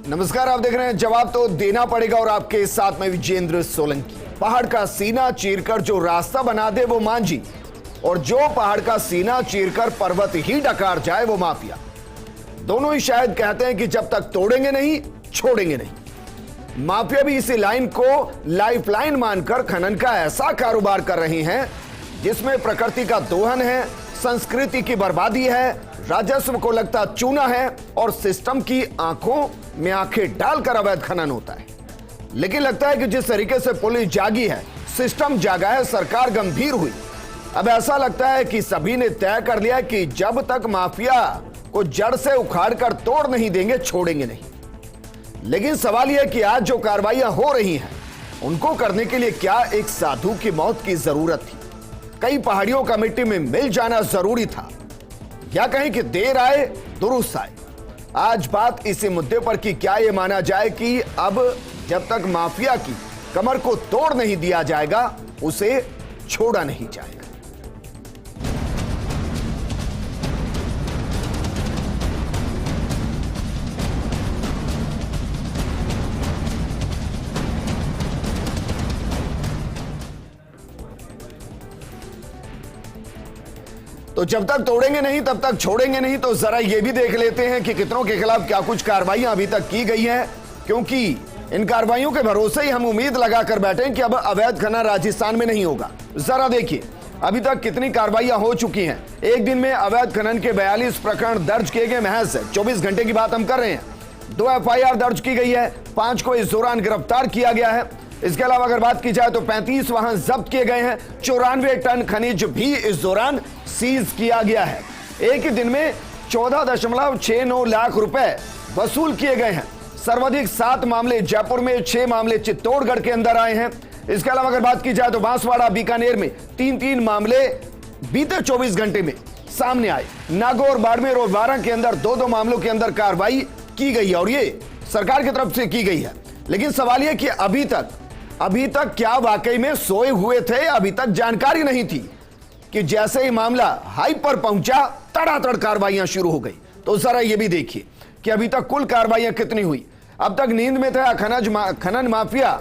नमस्कार, आप देख रहे हैं जवाब तो देना पड़ेगा और आपके साथ में विजेंद्र सोलंकी। पहाड़ का सीना चीरकर जो रास्ता बना दे वो मांझी, और जो पहाड़ का सीना चीरकर पर्वत ही डकार जाए वो माफिया। दोनों ही शायद कहते हैं कि जब तक तोड़ेंगे नहीं छोड़ेंगे नहीं। माफिया भी इसी लाइन को लाइफलाइन मानकर खनन का ऐसा कारोबार कर रही हैं जिसमें प्रकृति का दोहन है, संस्कृति की बर्बादी है, राजस्व को लगता चूना है और सिस्टम की आंखों में आंखें डालकर अवैध खनन होता है। लेकिन लगता है कि जिस तरीके से पुलिस जागी है, सिस्टम जागा है, सरकार गंभीर हुई, अब ऐसा लगता है कि सभी ने तय कर लिया कि जब तक माफिया को जड़ से उखाड़कर तोड़ नहीं देंगे छोड़ेंगे नहीं। लेकिन सवाल यह कि आज जो कार्रवाइयां हो रही हैं उनको करने के लिए क्या एक साधु की मौत की जरूरत थी? कई पहाड़ियों का मिट्टी में मिल जाना जरूरी था, या कहीं कि देर आए दुरुस्त आए? आज बात इसी मुद्दे पर कि क्या यह माना जाए कि अब जब तक माफिया की कमर को तोड़ नहीं दिया जाएगा उसे छोड़ा नहीं जाएगा। तो जब तक तोड़ेंगे नहीं तब तक छोड़ेंगे नहीं। तो जरा ये भी देख लेते हैं कि कितनों के खिलाफ क्या कुछ कार्रवाइयां अभी तक की गई हैं, क्योंकि इन कार्रवाइयों के भरोसे ही हम उम्मीद लगाकर बैठे कि अब अवैध खनन राजस्थान में नहीं होगा। जरा देखिए अभी तक कितनी कार्रवाइयां हो चुकी हैं। एक दिन में अवैध खनन के 42 प्रकरण दर्ज किए गए। महज 24 घंटे की बात हम कर रहे हैं। 2 FIR दर्ज की गई है, 5 को इस दौरान गिरफ्तार किया गया है। इसके अलावा अगर बात की जाए तो 35 वाहन जब्त किए गए हैं। 94 टन खनिज भी इस दौरान सीज किया गया है। एक ही दिन में 14.69 लाख रुपए वसूल किए गए हैं। सर्वाधिक 7 मामले जयपुर में, 6 मामले चित्तौड़गढ़ के अंदर आए हैं। इसके अलावा अगर बात की जाए तो बांसवाड़ा, बीकानेर में 3-3 मामले बीते 24 घंटे में सामने आए। नागौर, बाड़मेर और बारां के अंदर 2-2 मामलों के अंदर कार्रवाई की गई है और ये सरकार की तरफ से की गई है। लेकिन सवाल यह कि अभी तक क्या वाकई में सोए हुए थे? अभी तक जानकारी नहीं थी कि जैसे ही मामला हाई पर पहुंचा तड़ातड़ कार्रवाइयां शुरू हो गई। तो जरा यह भी देखिए कि अभी तक कुल कार्रवाइयां कितनी हुई। अब तक नींद में था खनन माफिया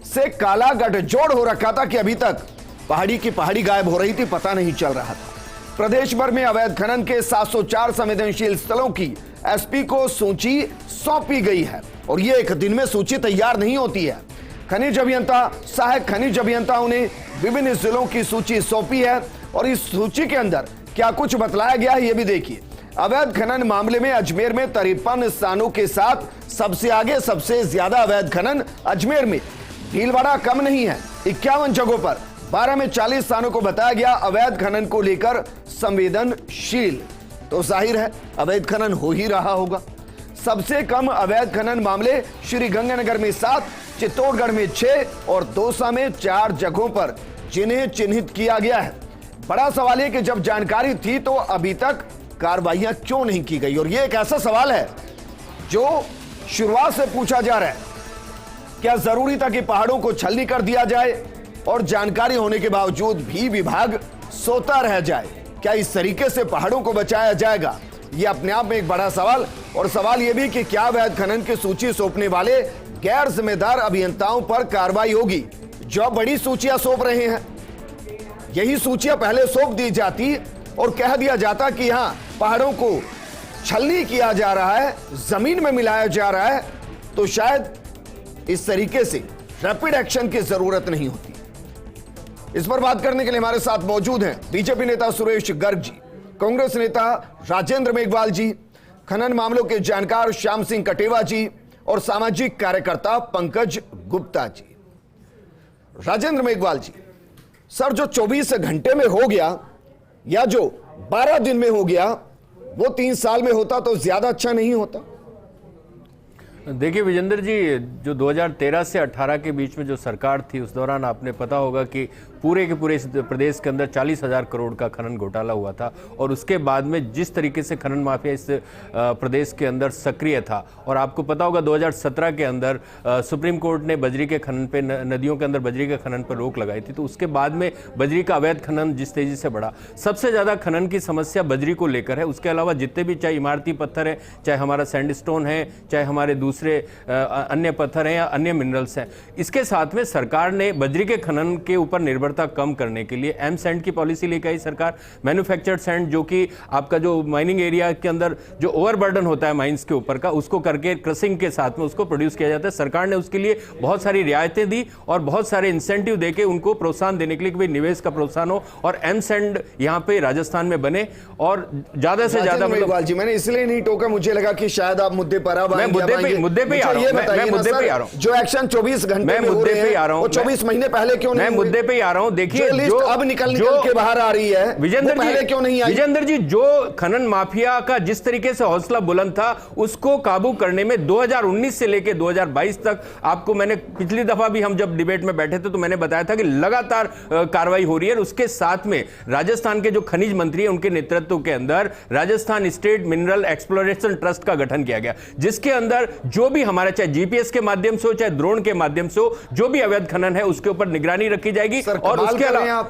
से काला गठजोड़ हो रखा था कि अभी तक पहाड़ी की पहाड़ी गायब हो रही थी, पता नहीं चल रहा था। प्रदेश भर में अवैध खनन के 704 संवेदनशील स्थलों की SP को सूची सौंपी गई है और यह एक दिन में सूची तैयार नहीं होती है। खनिज अभियंता, सहायक खनिज अभियंताओं ने विभिन्न जिलों की सूची सौंपी है और इस सूची के अंदर क्या कुछ बतलाया गया है ये भी देखिए। अवैध खनन मामले में अजमेर में 53 स्थानों के साथ सबसे आगे, सबसे ज्यादा अवैध खनन अजमेर में। भीलवाड़ा कम नहीं है, 51 जगहों पर। 12 में 40 स्थानों को बताया गया अवैध खनन को लेकर संवेदनशील। तो जाहिर है अवैध खनन हो ही रहा होगा। सबसे कम अवैध खनन मामले श्री गंगानगर में 7, चित्तौड़गढ़ में 6 और दौसा में 4 जगहों पर जिन्हें चिन्हित किया गया है। बड़ा सवाल है कि जब जानकारी थी तो अभी तक कार्रवाइयां क्यों नहीं की गई? और यह एक ऐसा सवाल है जो शुरुआत से पूछा जा रहा है। क्या जरूरी था कि पहाड़ों को छलनी कर दिया जाए और जानकारी होने के बावजूद भी विभाग सोता रह जाए? क्या इस तरीके से पहाड़ों को बचाया जाएगा? यह अपने आप में एक बड़ा सवाल। और सवाल यह भी कि क्या अवैध खनन की सूची सौंपने वाले गैर जिम्मेदार अभियंताओं पर कार्रवाई होगी जो बड़ी सूचियां सौंप रहे हैं? यही सूचियां पहले सौंप दी जाती और कह दिया जाता कि हां पहाड़ों को छलनी किया जा रहा है, जमीन में मिलाया जा रहा है, तो शायद इस तरीके से रैपिड एक्शन की जरूरत नहीं होती। इस पर बात करने के लिए हमारे साथ मौजूद हैं बीजेपी नेता सुरेश गर्ग जी, कांग्रेस नेता राजेंद्र मेघवाल जी, खनन मामलों के जानकार श्याम सिंह कटेवा जी और सामाजिक कार्यकर्ता पंकज गुप्ता जी। राजेंद्र मेघवाल जी, सर जो 24 घंटे में हो गया या जो 12 दिन में हो गया वो 3 साल में होता तो ज्यादा अच्छा नहीं होता? देखिए विजेंद्र जी, जो 2013 से 18 के बीच में जो सरकार थी उस दौरान आपने पता होगा कि पूरे के पूरे इस प्रदेश के अंदर 40,000 करोड़ का खनन घोटाला हुआ था और उसके बाद में जिस तरीके से खनन माफिया इस प्रदेश के अंदर सक्रिय था, और आपको पता होगा 2017 के अंदर सुप्रीम कोर्ट ने बजरी के खनन पे, नदियों के अंदर बजरी के खनन पर रोक लगाई थी, तो उसके बाद में बजरी का अवैध खनन जिस तेजी से बढ़ा, सबसे ज़्यादा खनन की समस्या बजरी को लेकर है। उसके अलावा जितने भी चाहे इमारती पत्थर है, चाहे हमारा सैंडस्टोन है, चाहे हमारे दूसरे अन्य पत्थर हैं या अन्य मिनरल्स हैं, इसके साथ में सरकार ने बजरी के खनन के ऊपर निर्भरता कम करने के लिए एम सैंड की पॉलिसी लेकर आई सरकार। मैन्युफैक्चर्ड सैंड, जो कि आपका जो माइनिंग एरिया के अंदर जो ओवरबर्डन होता है माइंस के ऊपर का, उसको करके क्रसिंग के साथ में उसको प्रोड्यूस किया जाता है। सरकार ने उसके लिए बहुत सारी रियायतें दी और बहुत सारे इंसेंटिव देके उनको प्रोत्साहन देने के लिए कि भाई निवेश का प्रोत्साहन हो और एम सैंड यहाँ पे राजस्थान में बने और ज्यादा से ज्यादा जी, मैंने इसलिए नहीं टोका, मुझे लगा कि शायद आप मुद्दे पर आ मैं मुद्दे पे आ रहा हूं। जो एक्शन 24 घंटे मैं मुद्दे पे आ रहा हूं, 24 महीने पहले क्यों नहीं? मैं मुद्दे पे आ रहा हूं। देखिए जो अब निकल के बाहर आ रही है, विजेंद्र पहले क्यों नहीं आई? विजेंद्र जी, जो खनन माफिया का जिस तरीके से हौसला बुलंद था, उसको काबू करने में 2019 से लेकर 2022 तक, आपको मैंने पिछली दफा भी हम जब डिबेट में बैठे थे तो मैंने बताया था कि लगातार कार्रवाई हो रही है। उसके साथ में राजस्थान के जो खनिज मंत्री हैं, उनके नेतृत्व के अंदर Rajasthan state mineral exploration trust का गठन किया गया, जिसके अंदर जो भी हमारा चाहे जीपीएस के माध्यम से हो, चाहे ड्रोन के माध्यम से हो, जो भी अवैध खनन है उसके ऊपर निगरानी रखी जाएगी। और उसके अलावा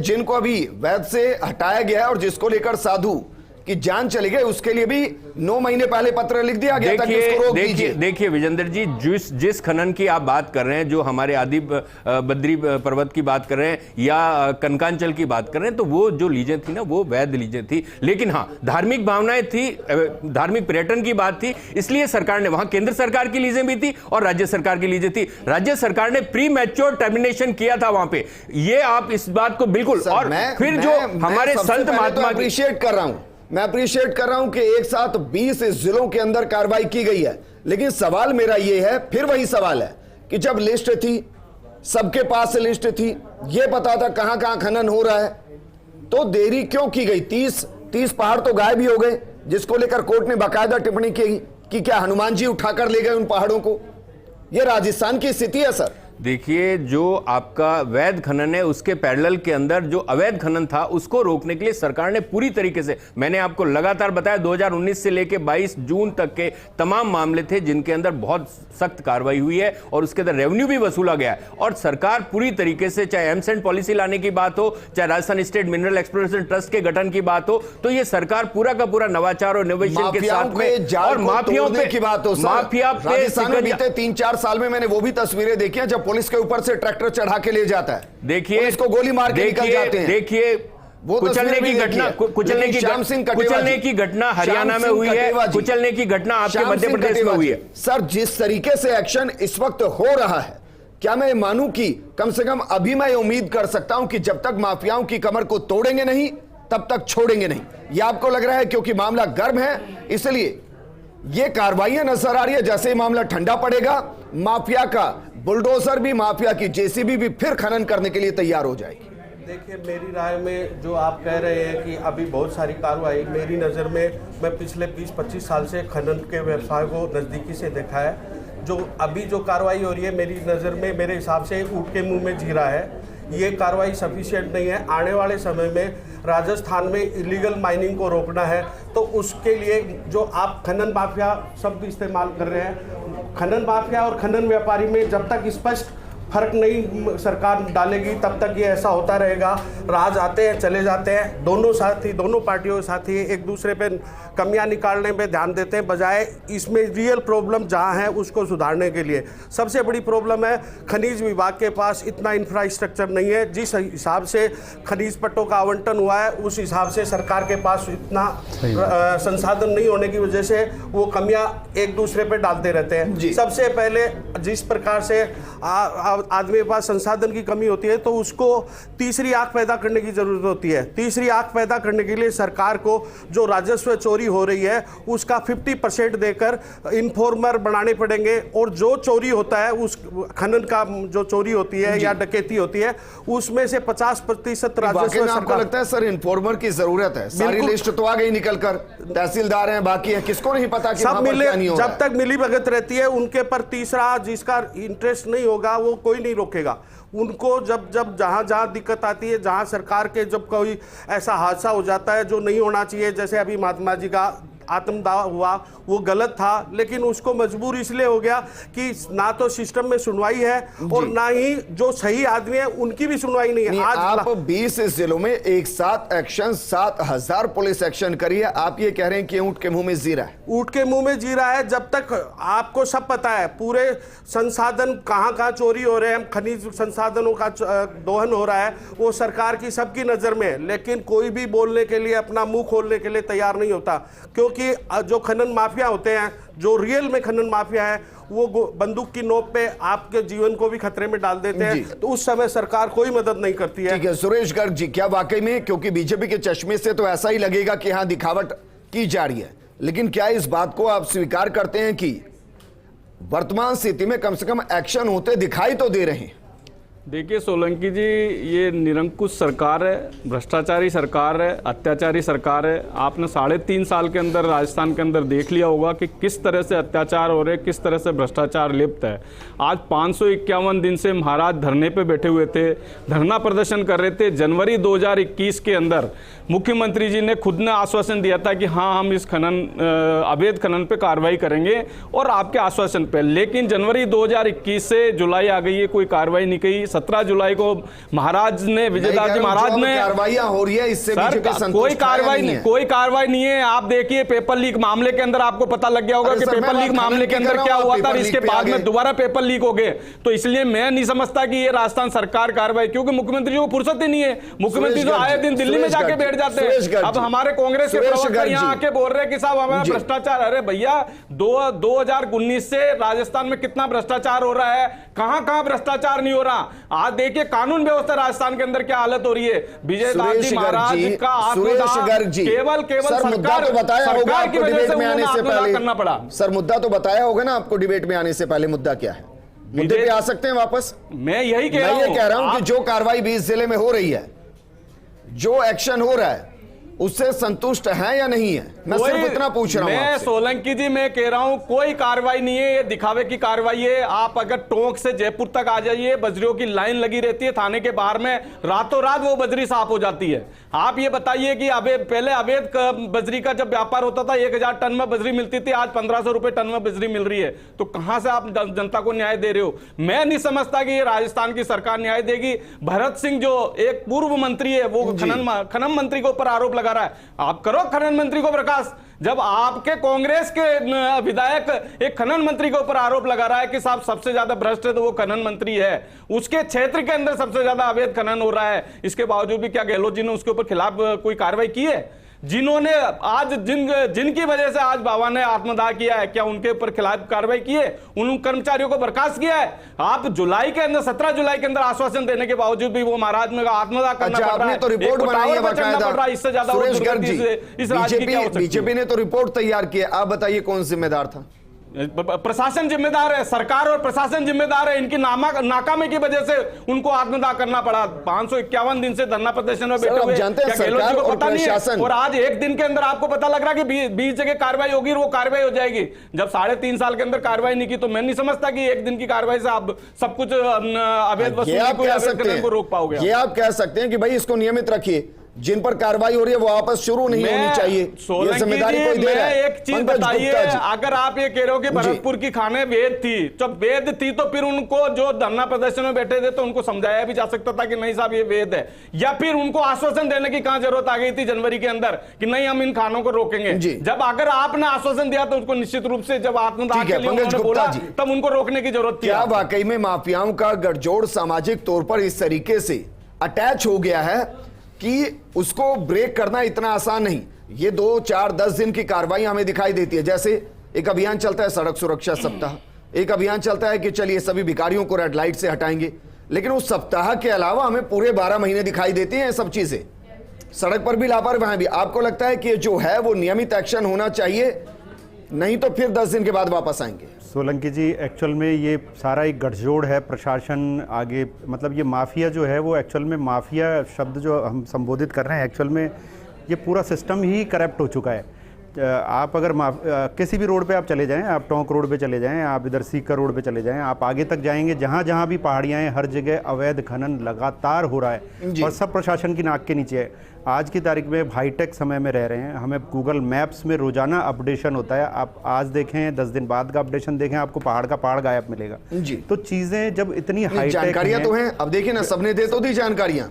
जिनको अभी वैध से हटाया गया है और जिसको लेकर साधु कि जान चली गई, उसके लिए भी 9 महीने पहले पत्र लिख दिया गया था कि उसको रोक दीजिए। देखिए विजेंद्र जी, जिस खनन की आप बात कर रहे हैं, जो हमारे आदि बद्री पर्वत की बात कर रहे हैं या कनकांचल की बात कर रहे हैं, तो वो जो लीजें थी ना, वो वैध लीजें थी। लेकिन हाँ, धार्मिक भावनाएं थी, धार्मिक पर्यटन की बात थी, इसलिए सरकार ने वहां केंद्र सरकार की लीजें भी थी और राज्य सरकार की लीजें थी। राज्य सरकार ने प्री मैच्योर टर्मिनेशन किया था वहां पे, ये आप इस बात को बिल्कुल। और फिर जो हमारे संत महात्मा, अप्रिशिएट कर रहा हूं, मैं अप्रिशिएट कर रहा हूं कि एक साथ 20 जिलों के अंदर कार्रवाई की गई है। लेकिन सवाल मेरा यह है, फिर वही सवाल है कि जब लिस्ट थी, सबके पास लिस्ट थी, यह पता था कहां कहां खनन हो रहा है, तो देरी क्यों की गई? 30 पहाड़ तो गायब ही हो गए, जिसको लेकर कोर्ट ने बाकायदा टिप्पणी की कि क्या हनुमान जी उठाकर ले गए उन पहाड़ों को? यह राजस्थान की स्थिति है सर। देखिए, जो आपका वैध खनन है उसके पैरेलल के अंदर जो अवैध खनन था, उसको रोकने के लिए सरकार ने पूरी तरीके से, मैंने आपको लगातार बताया, 2019 से लेकर 22 जून तक के तमाम मामले थे जिनके अंदर बहुत सख्त कार्रवाई हुई है और उसके अंदर रेवेन्यू भी वसूला गया है। और सरकार पूरी तरीके से, चाहे एम सैंड पॉलिसी लाने की बात हो, चाहे Rajasthan state mineral exploration trust के गठन की बात हो, तो ये सरकार पूरा का पूरा नवाचार और इनोवेशन के साथ में, और माफियाओं पे की बात हो, माफिया पे बीते 3-4 साल में मैंने वो भी तस्वीरें देखी हैं जब पुलिस के ऊपर से ट्रैक्टर चढ़ा के ले जाता है, देखिए इसको गोली मार के निकल जाते हैं। देखिए, कुचलने की घटना हरियाणा में हुई है, कुचलने की घटना आपके मध्य प्रदेश में हुई है। सर, जिस तरीके से एक्शन इस वक्त हो रहा है, क्या मैं मानूं कि कम से कम अभी मैं उम्मीद कर सकता हूं कि जब तक माफियाओं की कमर को तोड़ेंगे नहीं, तब तक छोड़ेंगे नहीं? यह आपको लग रहा है क्योंकि मामला गर्म है इसलिए ये कार्रवाइयां नजर आ रही है? जैसे ही मामला ठंडा पड़ेगा, माफिया का बुलडोजर भी, माफिया की जेसीबी भी फिर खनन करने के लिए तैयार हो जाएगी। देखिए, मेरी राय में जो आप कह रहे हैं कि अभी बहुत सारी कार्रवाई, मेरी नज़र में, मैं पिछले 20-25 साल से खनन के व्यवसाय को नज़दीकी से देखा है। जो अभी जो कार्रवाई हो रही है, मेरी नज़र में, मेरे हिसाब से ऊँट के मुंह में जीरा है। ये कार्रवाई सफिशिएंट नहीं है। आने वाले समय में राजस्थान में इलीगल माइनिंग को रोकना है, तो उसके लिए जो आप खनन माफिया शब्द इस्तेमाल कर रहे हैं, खनन माफिया और खनन व्यापारी में जब तक स्पष्ट फर्क नहीं सरकार डालेगी, तब तक ये ऐसा होता रहेगा। राज आते हैं, चले जाते हैं, दोनों साथी, दोनों पार्टियों के साथी एक दूसरे पे कमियां निकालने पे ध्यान देते हैं, बजाय इसमें रियल प्रॉब्लम जहां है उसको सुधारने के लिए। सबसे बड़ी प्रॉब्लम है, खनिज विभाग के पास इतना इंफ्रास्ट्रक्चर नहीं है। जिस हिसाब से खनिज पट्टों का आवंटन हुआ है, उस हिसाब से सरकार के पास इतना संसाधन नहीं होने की वजह से वो कमियां एक दूसरे पे डालते रहते हैं। सबसे पहले जिस प्रकार से आदमी के पास संसाधन की कमी होती है, तो उसको तीसरी आंख पैदा करने की जरूरत होती है। तीसरी आंख पैदा करने के लिए सरकार को जो राजस्व चोरी हो रही है उसका 50% देकर इन्फॉर्मर बनाने पड़ेंगे, और जो चोरी होता है, उस खनन का जो चोरी होती है या डकैती होती है, उसमें से 50% राजस्व। आपको लगता है सर इन्फॉर्मर की जरूरत है? सारी लिस्ट तो आ गई निकल कर, तहसीलदार हैं, बाकी है, किसको नहीं पता कि सब मिले, जब तक मिली भगत रहती है उनके पर तीसरा जिसका इंटरेस्ट नहीं होगा वो कोई नहीं रोकेगा। उनको जब जब जहाँ जहाँ दिक्कत आती है, जहाँ सरकार के जब कोई ऐसा हादसा हो जाता है जो नहीं होना चाहिए, जैसे अभी महात्मा जी का आत्मदाह हुआ, वो गलत था, लेकिन उसको मजबूर इसलिए हो गया कि ना तो सिस्टम में सुनवाई है और ना ही जो सही आदमी है उनकी भी सुनवाई नहीं है। आज आप 20 जिलों में एक साथ एक्शन, 7,000 पुलिस एक्शन करी है, आप ये कह रहे हैं कि ऊंट के मुंह में जीरा है। ऊँट के मुंह में जी रहा है। जब तक आपको सब पता है, पूरे संसाधन कहाँ कहाँ चोरी हो रहे हैं, खनिज संसाधनों का दोहन हो रहा है, वो सरकार की सबकी नज़र में है, लेकिन कोई भी बोलने के लिए, अपना मुंह खोलने के लिए तैयार नहीं होता, क्योंकि जो खनन माफिया होते हैं, जो रियल में खनन माफिया है, वो बंदूक की नोक पे आपके जीवन को भी खतरे में डाल देते हैं, तो उस समय सरकार कोई मदद नहीं करती है। ठीक है सुरेश गर्ग जी, क्या वाकई में, क्योंकि बीजेपी के चश्मे से तो ऐसा ही लगेगा कि हाँ दिखावट की जा रही है, लेकिन क्या इस बात को आप स्वीकार करते हैं कि वर्तमान स्थिति में कम से कम एक्शन होते दिखाई तो दे रहे हैं? देखिए सोलंकी जी, ये निरंकुश सरकार है, भ्रष्टाचारी सरकार है, अत्याचारी सरकार है। आपने 3.5 साल के अंदर राजस्थान के अंदर देख लिया होगा कि किस तरह से अत्याचार हो रहे, किस तरह से भ्रष्टाचार लिप्त है। आज 551 दिन से महाराज धरने पे बैठे हुए थे, धरना प्रदर्शन कर रहे थे। जनवरी 2021 के अंदर मुख्यमंत्री जी ने खुद ने आश्वासन दिया था कि हाँ हम इस अवैध खनन पे कार्रवाई करेंगे और आपके आश्वासन पे, लेकिन जनवरी 2021 से जुलाई आ गई है, कोई कार्रवाई नहीं की। 17 जुलाई को महाराज ने, विजयदास जी महाराज ने, कार्रवाइयां हो रही है, इससे कोई कार्रवाई नहीं, कोई कार्रवाई नहीं है। आप देखिए पेपर लीक मामले के अंदर आपको पता लग गया होगा कि पेपर लीक मामले के अंदर क्या हुआ था, इसके बाद में दोबारा पेपर लीक हो गए। तो इसलिए मैं नहीं समझता कि ये राजस्थान सरकार कार्रवाई, क्योंकि मुख्यमंत्री जी को फुर्सत ही नहीं है। मुख्यमंत्री जो आए दिन दिल्ली में जाके बैठ जाते हैं। अब हमारे कांग्रेस के प्रवक्ता यहाँ आके बोल रहे हैं कि साहब हमारा भ्रष्टाचार, अरे भैया 2019 से राजस्थान में कितना भ्रष्टाचार हो रहा है, कहां कहां भ्रष्टाचार नहीं हो रहा। आज देखिए कानून व्यवस्था राजस्थान के अंदर क्या हालत हो रही है। विजयदास जी महाराज का आत्मदाह केवल सरकार तो बताया होगा आपको डिबेट में आने से पहले करना पड़ा। सर मुद्दा तो बताया होगा ना आपको डिबेट में आने से पहले, मुद्दा क्या है? मुद्दे पे आ सकते हैं वापस? मैं यही कह रहा हूं कि जो कार्रवाई 20 जिले में हो रही है, जो एक्शन हो रहा है, उससे संतुष्ट है या नहीं है? मैं सिर्फ इतना पूछ रहा हूं। मैं सोलंकी जी मैं कह रहा हूं कोई कार्रवाई नहीं है, ये दिखावे की कार्रवाई है। आप अगर टोंक से जयपुर तक आ जाइए, बजरियों की लाइन लगी रहती है थाने के बाहर में, रातों रात वो बजरी साफ हो जाती है। आप ये बताइए कि पहले अवैध बजरी का जब व्यापार होता था 1000 टन में बजरी मिलती थी, आज 1500 रुपए टन में बजरी मिल रही है। तो कहां से आप जनता को न्याय दे रहे हो? मैं नहीं समझता कि ये राजस्थान की सरकार न्याय देगी। भरत सिंह जो एक पूर्व मंत्री है, वो खनन मंत्री के ऊपर आरोप लगा रहा है। आप करो खनन मंत्री को बर्खास्त। जब आपके कांग्रेस के विधायक एक खनन मंत्री के ऊपर आरोप लगा रहा है कि साहब सबसे ज्यादा भ्रष्ट है तो वो खनन मंत्री है, उसके क्षेत्र के अंदर सबसे ज्यादा अवैध खनन हो रहा है, इसके बावजूद भी क्या गहलोत जी ने उसके ऊपर खिलाफ कोई कार्रवाई की है? जिन्होंने आज जिनकी वजह से आज बाबा ने आत्मदाह किया है, क्या उनके ऊपर खिलाफ कार्रवाई की है? उन कर्मचारियों को बर्खास्त किया है? आप जुलाई के अंदर 17 जुलाई के अंदर आश्वासन देने के बावजूद भी वो महाराज में आत्मदाह करना पड़ रहा है। तो रिपोर्ट बनाई है बाकायदा। इससे ज्यादा बीजेपी ने तो रिपोर्ट तैयार की है, आप बताइए कौन जिम्मेदार था? प्रशासन जिम्मेदार है, सरकार और प्रशासन जिम्मेदार है। इनकी नाकामी की वजह से उनको आत्मदाह करना पड़ा। 551 दिन से धरना प्रदर्शन में बैठे हुए जानते हैं सरकार और प्रशासन, और आज एक दिन के अंदर आपको पता लग रहा है कि 20 जगह कार्रवाई होगी, वो कार्रवाई हो जाएगी। जब 3.5 साल के अंदर कार्रवाई नहीं की, तो मैं नहीं समझता कि एक दिन की कार्रवाई से आप सब कुछ अवैध वसूली को रोक पाओगे। ये आप कह सकते हैं कि भाई इसको नियमित रखिए, जिन पर कार्रवाई हो रही है वो वापस शुरू नहीं होनी चाहिए। ये जिम्मेदारी कोई दे रहा है? एक चीज बताइए, अगर आप ये कह रहे हो कि भरतपुर की खाने वैध थी, जब वैध थी तो फिर उनको जो धरना प्रदर्शन में बैठे थे तो उनको समझाया भी जा सकता था कि नहीं साहब ये वैध है, या फिर उनको आश्वासन देने की कहां जरूरत आ गई थी जनवरी के अंदर कि नहीं हम इन खानों को रोकेंगे। जब अगर आपने आश्वासन दिया तो उनको निश्चित रूप से जब आत्मदाह के लिए उन्होंने बोला तब उनको रोकने की जरूरत थी। क्या वाकई में माफियाओं का गठजोड़ सामाजिक तौर पर इस तरीके से अटैच हो गया है कि उसको ब्रेक करना इतना आसान नहीं? ये 2, 4, 10 दिन की कार्रवाई हमें दिखाई देती है, जैसे एक अभियान चलता है सड़क सुरक्षा सप्ताह, एक अभियान चलता है कि चलिए सभी भिखारियों को रेड लाइट से हटाएंगे, लेकिन उस सप्ताह के अलावा हमें पूरे 12 महीने दिखाई देती हैं सब चीजें। सड़क पर भी लापरवाही भी। आपको लगता है कि जो है वो नियमित एक्शन होना चाहिए, नहीं तो फिर 10 दिन के बाद वापस आएंगे? सोलंकी जी, एक्चुअल में ये सारा एक गठजोड़ है, प्रशासन आगे, मतलब ये माफिया जो है वो एक्चुअल में, माफिया शब्द जो हम संबोधित कर रहे हैं, एक्चुअल में ये पूरा सिस्टम ही करप्ट हो चुका है। आप अगर किसी भी रोड पे आप चले जाएं, आप टोंक रोड पे चले जाएं, आप इधर सीकर रोड पे चले जाएं, आप आगे तक जाएंगे, जहां जहां भी पहाड़ियां हैं हर जगह अवैध खनन लगातार हो रहा है और सब प्रशासन की नाक के नीचे है। आज की तारीख में हाईटेक समय में रह रहे हैं, हमें गूगल मैप्स में रोजाना अपडेशन होता है। आप आज देखें 10 दिन बाद का अपडेशन देखें, आपको पहाड़ का पहाड़ गायब मिलेगा जी। तो चीजें जब इतनी हाईटेक जानकारियां तो हैं, अब देखिए ना, सबने दे तो दी जानकारियां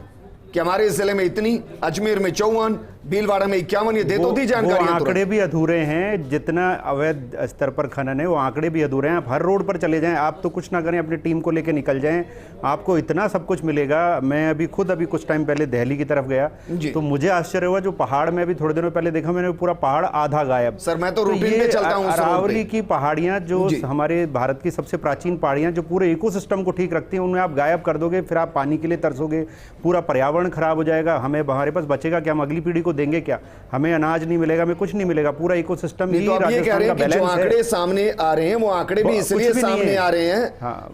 कि हमारे जिले में इतनी, अजमेर में 54, भीलवाड़ा में 51, ये दे तो दी जानकारी। वो आंकड़े भी अधूरे हैं, जितना अवैध स्तर पर खनन है वो आंकड़े भी अधूरे हैं। आप हर रोड पर चले जाएं, आप तो कुछ ना करें, अपनी टीम को लेकर निकल जाएं, आपको इतना सब कुछ मिलेगा। मैं अभी खुद कुछ टाइम पहले दिल्ली की तरफ गया तो मुझे आश्चर्य हुआ, जो पहाड़ में अभी थोड़े दिनों पहले देखा मैंने, पूरा पहाड़ आधा गायब। सर मैं तो रूटीन में चलता हूं। अरावली की पहाड़ियां जो हमारे भारत की सबसे प्राचीन पहाड़ियां जो पूरे इकोसिस्टम को ठीक रखती हैं, उन्हें आप गायब कर दोगे, फिर आप पानी के लिए तरसोगे, पूरा पर्यावरण खराब हो जाएगा। हमें हमारे पास बचेगा क्या? हम अगली पीढ़ी को देंगे क्या? हमें अनाज नहीं मिलेगा, हमें कुछ नहीं मिलेगा, पूरा इकोसिस्टम ही राजस्थान का बैलेंस है। जो आंकड़े सामने आ रहे हैं वो आंकड़े भी इसलिए सामने आ रहे हैं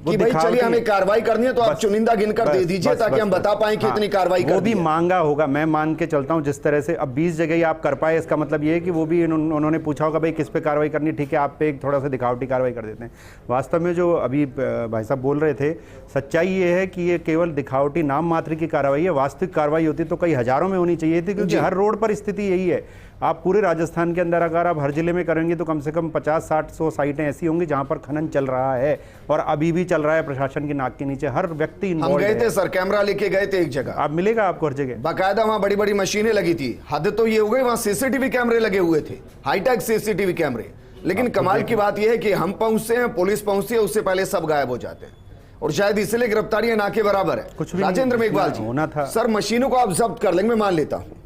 कि भाई चलिए हमें कार्रवाई करनी है तो आप चुनिंदा गिनकर दे दीजिए ताकि हम बता पाएं कि इतनी कार्रवाई कर दी है। वो भी मांगा होगा, मैं मान के चलता हूं जिस तरह से अब 20 जगह ही आप कर पाए, इसका मतलब ये है कि वो भी उन्होंने पूछा होगा भाई किस पे कार्रवाई करनी, ठीक है आप पे एक थोड़ा सा दिखावटी कार्रवाई कर देते हैं। वास्तव में जो अभी भाई साहब बोल रहे थे, सच्चाई ये है कि ये केवल दिखावटी नाम मात्र की कार्रवाई है। वास्तविक कार्रवाई होती तो कई हजारों में होनी चाहिए थी, क्योंकि हर रोड पर स्थिति यही है। आप पूरे राजस्थान के अंदर अगर आप हर जिले में करेंगे तो कम से कम 50, 60, 100 साइटें ऐसी होंगी जहां पर खनन चल रहा है और अभी भी चल रहा है, प्रशासन की नाक के नीचे। हर व्यक्ति हम गए थे सर, कैमरा लेके गए थे एक जगह, आप मिलेगा आपको हर जगह बाकायदा वहां बड़ी बड़ी मशीनें लगी थी। हद तो ये हो गई, वहां सीसीटीवी कैमरे लगे हुए थे, हाईटेक सीसीटीवी कैमरे। लेकिन कमाल की बात यह है कि हम पहुंचते हैं, पुलिस पहुंचती है, उससे पहले सब गायब हो जाते हैं और शायद इसलिए गिरफ्तारियां ना के बराबर है। कुछ भी राजेंद्र मेघवाल जी होना था सर, मशीनों को आप जब्त कर लेंगे, मैं मान लेता हूं,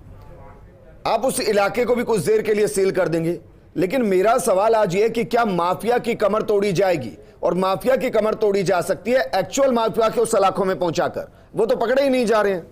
आप उस इलाके को भी कुछ देर के लिए सील कर देंगे, लेकिन मेरा सवाल आज ये है कि क्या माफिया की कमर तोड़ी जाएगी? और माफिया की कमर तोड़ी जा सकती है एक्चुअल माफिया को सलाखों में पहुंचाकर, वो तो पकड़े ही नहीं जा रहे हैं।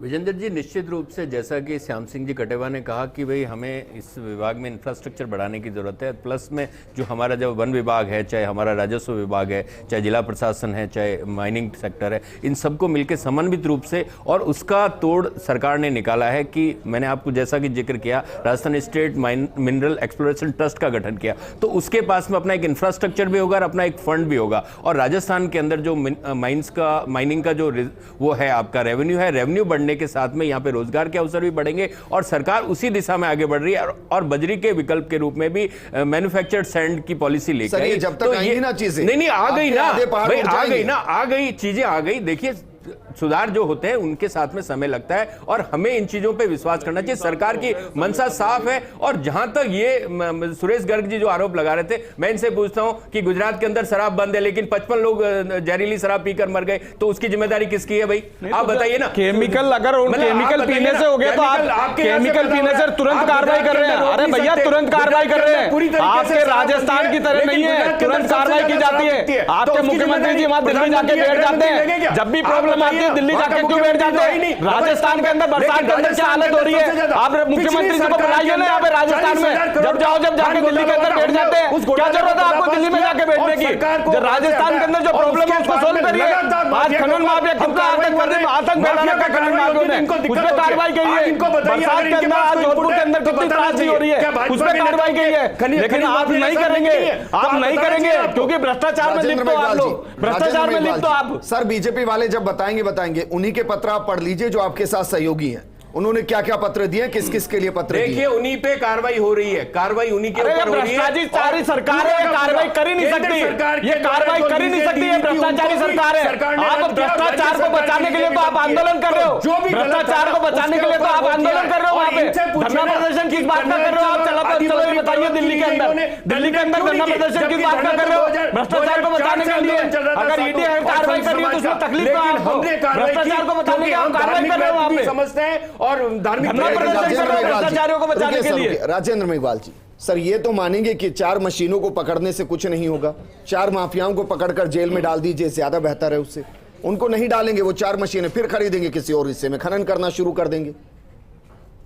विजेंद्र जी, निश्चित रूप से जैसा कि श्याम सिंह जी कटेवा ने कहा कि भाई हमें इस विभाग में इंफ्रास्ट्रक्चर बढ़ाने की ज़रूरत है, प्लस में जो हमारा जब वन विभाग है, चाहे हमारा राजस्व विभाग है, चाहे जिला प्रशासन है, चाहे माइनिंग सेक्टर है, इन सबको मिलकर समन्वित रूप से, और उसका तोड़ सरकार ने निकाला है कि मैंने आपको जैसा कि जिक्र किया, Rajasthan state mineral exploration trust का गठन किया, तो उसके पास में अपना एक इंफ्रास्ट्रक्चर भी होगा और अपना एक फंड भी होगा। और राजस्थान के अंदर जो माइनिंग का जो वो है आपका रेवेन्यू है, रेवेन्यू बढ़ने के साथ में यहाँ पे रोजगार के अवसर भी बढ़ेंगे और सरकार उसी दिशा में आगे बढ़ रही है और बजरी के विकल्प के रूप में भी मैन्युफैक्चर्ड सैंड की पॉलिसी लेकर आई। जब तक आएंगी ना चीजें, नहीं आ गई ना भाई, आ गई चीजें आ गई। देखिए सुधार जो होते हैं उनके साथ में समय लगता है और हमें इन चीजों पे विश्वास करना चाहिए। सरकार की मंशा साफ है। और जहां तक ये सुरेश गर्ग जी जो आरोप लगा रहे थे, मैं इनसे पूछता हूं कि गुजरात के अंदर शराब बंद है लेकिन 55 लोग जहरीली शराब पीकर मर गए, तो उसकी जिम्मेदारी किसकी है भाई? आप बताइए ना। केमिकल अगर केमिकल पीने से हो गया तो आप केमिकल पीने से तुरंत कार्रवाई कर रहे हैं। अरे भैया तुरंत कार्रवाई कर रहे हैं, आपके राजस्थान की तरह नहीं है, तुरंत कार्रवाई की जाती है। आपके मुख्यमंत्री जी वहां दिल्ली जाके बैठ जाते हैं, जब भी प्रॉब्लम आती है दिल्ली जाके क्यों बैठ जाते हैं? राजस्थान के अंदर बरसात के अंदर क्या हालत हो रही है? आप मुख्यमंत्री जी को बुलाइए ना यहाँ पे राजस्थान में, जब जाके दिल्ली के अंदर बैठ जाते हैं। क्या जरूरत है आपको दिल्ली में जाके बैठने की? जो राजस्थान के अंदर जो प्रॉब्लम है उसको सोल्व करिए। आज खनन माफिया कितना आतंक फैलाने का खनन माफिया ने उस पर कार्रवाई की है। बरसात के अंदर आज जोधपुर के अंदर कितनी त्रासदी हो रही है, उस पर कार्रवाई की है। लेकिन आप नहीं करेंगे, आप नहीं करेंगे क्योंकि भ्रष्टाचार में लिप्त हो आप लोग, भ्रष्टाचार में लिप्त हो आप। सर बीजेपी वाले जब बताएंगे उन्हीं के पत्र आप पढ़ लीजिए जो आपके साथ सहयोगी हैं। उन्होंने क्या क्या पत्र दिए, किस किस के लिए पत्र दिए? देखिए उन्हीं पे कार्रवाई हो रही है, कार्रवाई उन्हीं के ऊपर हो रही है। भ्रष्टाचारी सरकार है, कार्रवाई कर ही नहीं सकती, ये कार्रवाई कर ही नहीं सकती है। भ्रष्टाचारी सरकार है। आप भ्रष्टाचार को बचाने के लिए तो आप आंदोलन कर रहे हो, भ्रष्टाचार को बचाने के लिए तो आप आंदोलन कर रहे हो। वहां पे धरना प्रदर्शन किस बात का कर रहे हो आप? चलो ये बताइए, दिल्ली के अंदर धरना प्रदर्शन किस बात का कर रहे हो? भ्रष्टाचार को बचाने के लिए। अगर ईडी कार्रवाई कर रही है तो उसमें तकलीफ है आपको, भ्रष्टाचार को बचाने के लिए आप कार्रवाई कर रहे हो वहां पे, समझते हैं। और धार्मिक भ्रष्टाचारियों को बचाने के लिए। राजेंद्र मेघवाल जी, सर ये तो मानेंगे कि 4 मशीनों को पकड़ने से कुछ नहीं होगा? 4 माफियाओं को पकड़कर जेल में डाल दीजिए, ज्यादा बेहतर है उससे। उनको नहीं डालेंगे, वो 4 मशीनें फिर खरीदेंगे, किसी और हिस्से में खनन करना शुरू कर देंगे।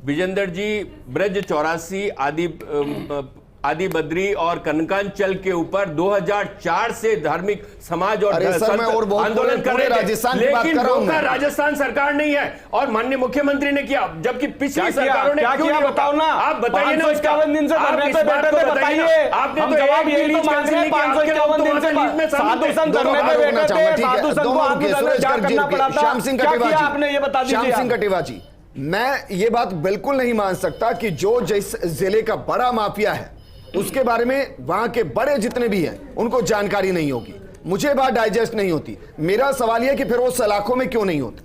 विजेंद्र जी, ब्रज 84 आदि आदि बद्री और कनकांचल के ऊपर 2004 से धार्मिक समाज और अरे सर, मैं और बहुत आंदोलन कर रहे थे, राजस्थान की बात कर लेकिन रहा हूं रोका मैं। राजस्थान सरकार नहीं है और माननीय मुख्यमंत्री ने किया, जबकि पिछली सरकारों ने क्या क्यों किया नहीं बताओ ना। आप बताइए ना, 551 दिन से आप धरने इस पे बात बैठे को थे, बताइए। आपने हम तो जवाब एक यही तो रिलीज मांग रहे हैं, कैंसिल नहीं किया, 551 दिन से में साधु संत दोनों धरने बात पे रोकना बैठे चाहूंगा, थे, ठीक है। साधु संत को दोनों आंदोलन रुकिए, क्या सुरेश करना गर्ग जी, पड़ा था, श्याम सिंह क्या कटेवा किया जी, आपने ये बता श्याम दीजिए सिंह आप। कटेवा जी, मैं ये बात बिल्कुल नहीं मान सकता कि जो जिस जिले का बड़ा माफिया है उसके बारे में वहां के बड़े जितने भी हैं उनको जानकारी नहीं होगी, मुझे बात डाइजेस्ट नहीं होती। मेरा सवाल यह कि फिर वो सलाखों में क्यों नहीं होता?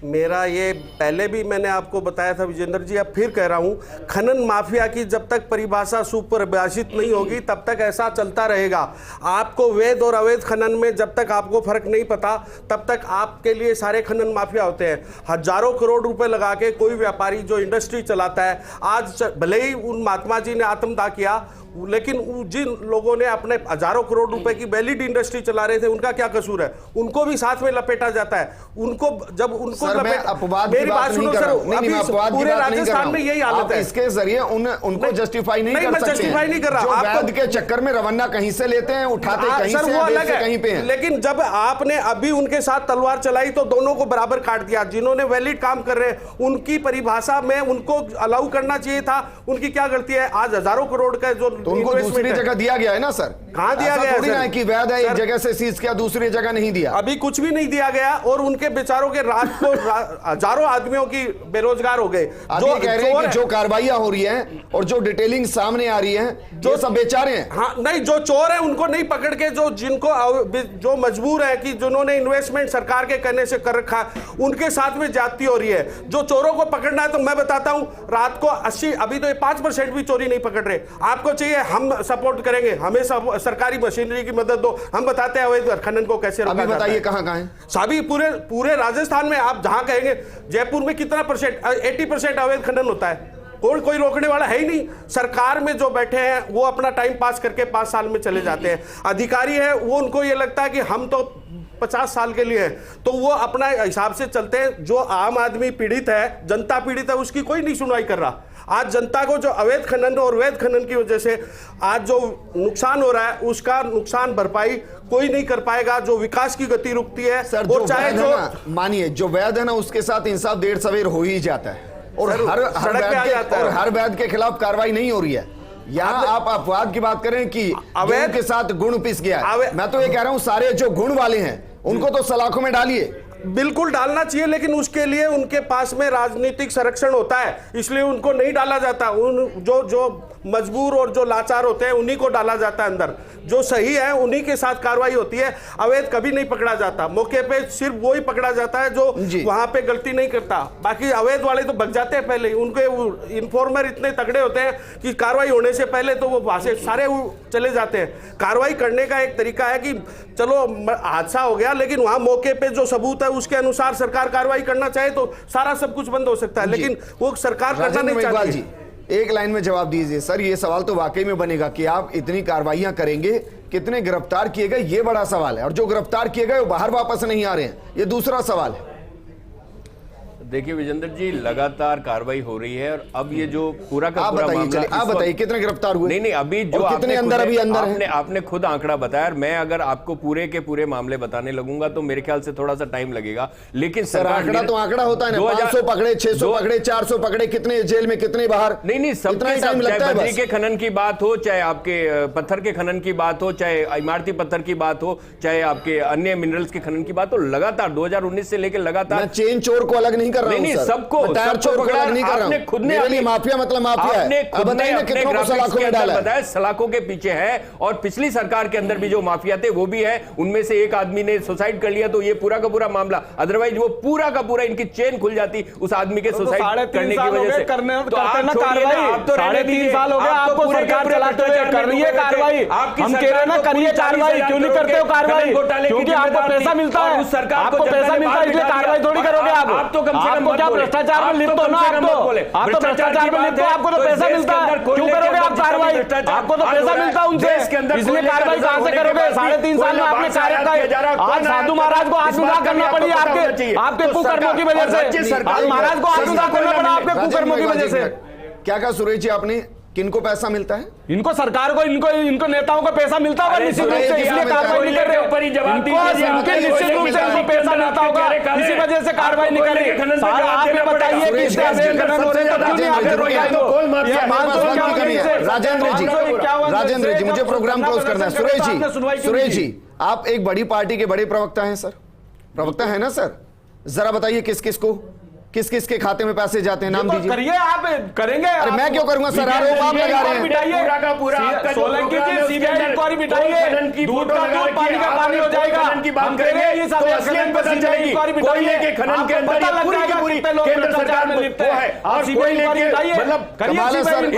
मेरा ये पहले भी मैंने आपको बताया था विजेंद्र जी, अब फिर कह रहा हूँ, खनन माफिया की जब तक परिभाषा सुपरिभाषित नहीं होगी तब तक ऐसा चलता रहेगा। आपको वैध और अवैध खनन में जब तक आपको फर्क नहीं पता तब तक आपके लिए सारे खनन माफिया होते हैं। हजारों करोड़ रुपए लगा के कोई व्यापारी जो इंडस्ट्री चलाता है, आज भले ही उन महात्मा जी ने आत्मदाह किया, लेकिन जिन लोगों ने अपने हजारों करोड़ रुपए की वैलिड इंडस्ट्री चला रहे थे उनका क्या कसूर है? उनको भी साथ में लपेटा जाता है। उनको जब उनको सर, मैं अपवाद की बात नहीं कर रहा हूं। नहीं, मैं अपवाद की पूरे बात नहीं कर रहा राजस्थान में यही हालत आप है। इसके जरिए उनको जस्टिफाई नहीं कर मैं सकते जस्टिफाई नहीं कर रहा। जो आपको- वैध के चक्कर में रवन्ना कहीं से लेते हैं, उठाते कहीं सर, से वो हैं, अलग बेचते है। कहीं पे हैं। लेकिन जब आपने अभी उनके साथ तलवार चलाई तो दोनों को बराबर काट दिया। जिन्होंने वैलिड काम कर रहे हैं उनकी परिभाषा में उनको अलाउ करना चाहिए था। उनकी क्या गलती है? आज हजारों करोड़ का जो तो उनको दूसरी जगह दिया गया है ना सर। कहां दिया ऐसा गया है थोड़ी सर? ना है कि वैध है एक सर, जगह से सीज किया दूसरी जगह नहीं दिया। अभी कुछ भी नहीं दिया गया और उनके बेचारों के रात को हजारों आदमियों की बेरोजगार हो गए। आप ये कह रहे हैं कि जो कार्रवाइयां हो रही हैं और जो डिटेलिंग सामने आ रही है जो सब बेचारे हैं। हाँ, नहीं, जो चोर है उनको नहीं पकड़ के, जो मजबूर है कि जिन्होंने इन्वेस्टमेंट सरकार के करने से कर रखा, उनके साथ में जाती हो रही है। जो चोरों को पकड़ना है तो मैं बताता हूं, रात को 80, अभी तो ये 5% भी चोरी नहीं पकड़ रहे। आपको चाहिए, हम सपोर्ट करेंगे, हमें सरकारी मशीनरी की मदद दो, हम बताते हैं अवैध खनन को कैसे रोका अभी जाता बताइए है। कहां है सभी पूरे राजस्थान में आप जहां कहेंगे, जयपुर में कितना परसेंट, 80% अवैध खनन होता है। कोई रोकने वाला है ही नहीं। सरकार में जो बैठे हैं वो अपना टाइम पास करके 5 साल में चले जाते हैं। अधिकारी है वो, उनको ये लगता है कि हम तो 50 साल के लिए हैं, तो वो अपना हिसाब से चलते हैं। जो आम आदमी पीड़ित है, जनता पीड़ित है, उसकी कोई नहीं सुनवाई कर रहा। आज जनता को जो अवैध खनन और वैध खनन की वजह से आज जो नुकसान हो रहा है उसका नुकसान भरपाई कोई नहीं कर पाएगा। जो विकास की गति रुकती है सर, जो चाहे वैध है ना, मानिए जो वैध है ना उसके साथ इंसाफ देर सवेर हो ही जाता है और हर वैध के खिलाफ कार्रवाई नहीं हो रही है। यहाँ आप अपवाद की बात करें कि अवैध के साथ गुण पिस गया है। मैं तो ये कह रहा हूं सारे जो गुण वाले हैं उनको तो सलाखों में डालिए। बिल्कुल डालना चाहिए, लेकिन उसके लिए उनके पास में राजनीतिक संरक्षण होता है, इसलिए उनको नहीं डाला जाता। उन जो मजबूर और जो लाचार होते हैं उन्हीं को डाला जाता है अंदर। जो सही है उन्हीं के साथ कार्रवाई होती है। अवैध कभी नहीं पकड़ा जाता। मौके पे सिर्फ वो ही पकड़ा जाता है जो वहां पे गलती नहीं करता। बाकी अवैध वाले तो भग जाते हैं पहले ही। उनके इन्फॉर्मर इतने तगड़े होते हैं कि कार्रवाई होने से पहले तो वो वहां से सारे चले जाते हैं। कार्रवाई करने का एक तरीका है कि चलो हादसा हो गया, लेकिन वहां मौके पे जो सबूत है उसके अनुसार सरकार कार्रवाई करना चाहे तो सारा सब कुछ बंद हो सकता है, लेकिन वो सरकार करना नहीं चाहती। एक लाइन में जवाब दीजिए सर, ये सवाल तो वाकई में बनेगा कि आप इतनी कार्रवाइयां करेंगे, कितने गिरफ्तार किए गए, ये बड़ा सवाल है। और जो गिरफ्तार किए गए वो बाहर वापस नहीं आ रहे हैं, ये दूसरा सवाल है। देखिए विजेंद्र जी, लगातार कार्रवाई हो रही है और अब ये जो पूरा का पूरा मामला, आप बताइए कितने गिरफ्तार हुए? नहीं, अभी जो कितने अंदर अभी अंदर आपने खुद आंकड़ा बताया। मैं अगर आपको पूरे के पूरे मामले बताने लगूंगा तो मेरे ख्याल से थोड़ा सा टाइम लगेगा। लेकिन सर आंकड़ा तो आंकड़ा होता है ना, 500 पकड़े, 600 पकड़े, 400 पकड़े, कितने जेल में, कितने बाहर। नहीं, सबका टाइम लगता है। बद्री के खनन की बात हो, चाहे आपके पत्थर के खनन की बात हो, चाहे इमारती पत्थर की बात हो, चाहे आपके अन्य मिनरल्स के खनन की बात हो, लगातार 2019 से लेकर लगातार। मैं चेन चोर को अलग नहीं कर रहा हूं, सबको टायर चोर को अलग नहीं कर रहा हूं। खुद ने माफिया मतलब माफिया है। अब बताइए ना कितनों को सलाखों में डाला है। बताया सलाखों के पीछे है। और पिछली सरकार के अंदर भी जो माफिया थे वो भी है, उनमें से एक आदमी ने सुसाइड कर लिया तो ये पूरा का पूरा मामला, अदरवाइज वो पूरा का पूरा इनकी चेन खुल जाती उस आदमी के सुसाइड करने की वजह से। तो आप तो 3.5 साल हो गए आपको सरकार चलाते हुए, कर रही है कार्रवाई। हम कह रहे हैं ना करिए कार्रवाई, क्यों नहीं करते हो कार्रवाई? क्योंकि आपको पैसा मिलता है, आपको पैसा मिलता है, इसलिए कार्रवाई थोड़ी करोगे आप। तो आपको क्या भ्रष्टाचार में लिप्त हो ना? आप तो भ्रष्टाचार में लिप्त हो, आपको तो पैसा मिलता है, क्यों करोगे आप कार्रवाई? आपको तो पैसा मिलता है उनसे, इसलिए कार्रवाई कहां से करोगे? 3.5 साल में आपने कार्य किया। आज साधु महाराज को आत्मदाह करना पड़ी आपके कुकर्मों की वजह से। आज महाराज को आत्मदाह करना पड़ा आपके कुकर्मों की वजह से। क्या कहा सुरेश जी आपने? किनको पैसा मिलता है? इनको सरकार को, इनको नेताओं को पैसा मिलता होगा निश्चित रूप से, इसलिए कार्रवाई नहीं कर रहे। निश्चित रूप से इनको पैसा मिलता होगा, इसी वजह से कार्रवाई नहीं कर रहे। आप ये बताइए कि इससे अवैध खनन हो रहे हैं तो क्यों नहीं आगे रोक रहे हो? राजेंद्र जी, मुझे प्रोग्राम क्लोज करना है। सुरेश जी, आप एक बड़ी पार्टी के बड़े प्रवक्ता हैं सर, प्रवक्ता है ना सर, जरा बताइए किस किस के खाते में पैसे जाते हैं, नाम दीजिए। करिए, आप करेंगे। अरे मैं क्यों करूंगा सर, आरोप आप लगा रहे हैं। सोलंकी जी, सीबीआई इंक्वायरी बिठाइए, दूध का दूध पानी का पानी हो जाएगा। हम करेंगे ये सब खनन पर सीबीआई इंक्वायरी बिठाइए, खनन के अंदर पता लग जाएगा कितने लोग भ्रष्टाचार में लिप्त हैं। और सीबीआई इंक्वायरी बिठाइए, कमाल है सर, ये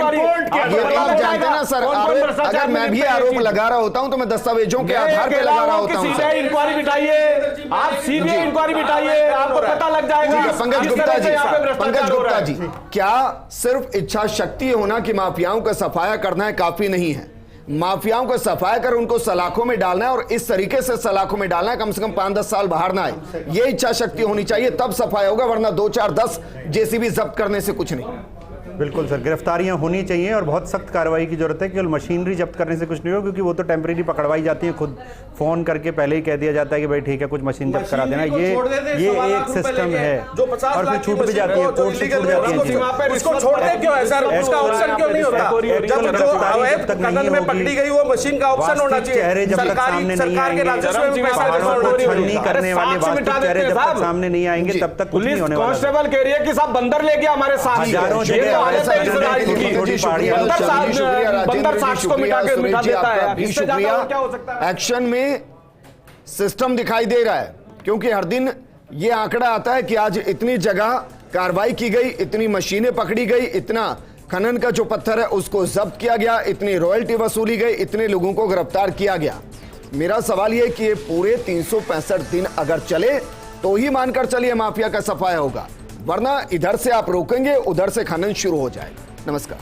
आप जानते हैं ना सर, आरोप अगर मैं भी आरोप लगा रहा होता हूं तो मैं दस्तावेजों के आधार पर लगा रहा होता हूं। सीबीआई इंक्वायरी बिठाइए, आप सीबीआई इंक्वायरी बिठाइए, आपको पता लग जाएगा। पंकज गुप्ता जी, क्या सिर्फ इच्छा शक्ति होना कि माफियाओं का सफाया करना है काफी नहीं है? माफियाओं को सफाया कर उनको सलाखों में डालना है, और इस तरीके से सलाखों में डालना है कम से कम 5-10 साल बाहर ना आए, ये इच्छा शक्ति होनी चाहिए, तब सफाया होगा, वरना 2-4-10 जेसीबी जब्त करने से कुछ नहीं। बिल्कुल सर, गिरफ्तारियां होनी चाहिए और बहुत सख्त कार्रवाई की जरूरत है। केवल मशीनरी जब्त करने से कुछ नहीं होगा, क्योंकि वो तो टेम्परेरी पकड़वाई जाती है, खुद फोन करके पहले ही कह दिया जाता है कि भाई ठीक है कुछ मशीन जब्त करा देना, ये एक सिस्टम है, और फिर छूट भी जाती है, कोर्ट से छूट जाती है। उसको छोड़ते क्यों है सर, उसका ऑप्शन क्यों नहीं होता? जब जो अवैध खनन में पकड़ी गई वो मशीन का ऑप्शन होना चाहिए। जब तक सामने नहीं आएंगे, करने वाले वास्तविक चेहरे जब तक सामने नहीं आएंगे तब तक कुछ नहीं होने वाला। कांस्टेबल कह रही है कि साहब बंदर लेके हमारे साथ एक्शन में सिस्टम दिखाई दे रहा है, क्योंकि हर दिन ये आंकड़ा आता है कि आज इतनी जगह कार्रवाई की गई, इतनी मशीनें पकड़ी गई, इतना खनन का जो पत्थर है उसको जब्त किया गया, इतनी रॉयल्टी वसूली गई, इतने लोगों को गिरफ्तार किया गया। मेरा सवाल यह कि ये पूरे 365 दिन अगर चले तो ही मानकर चलिए माफिया का सफाया होगा, वरना इधर से आप रोकेंगे उधर से खनन शुरू हो जाएगा। नमस्कार।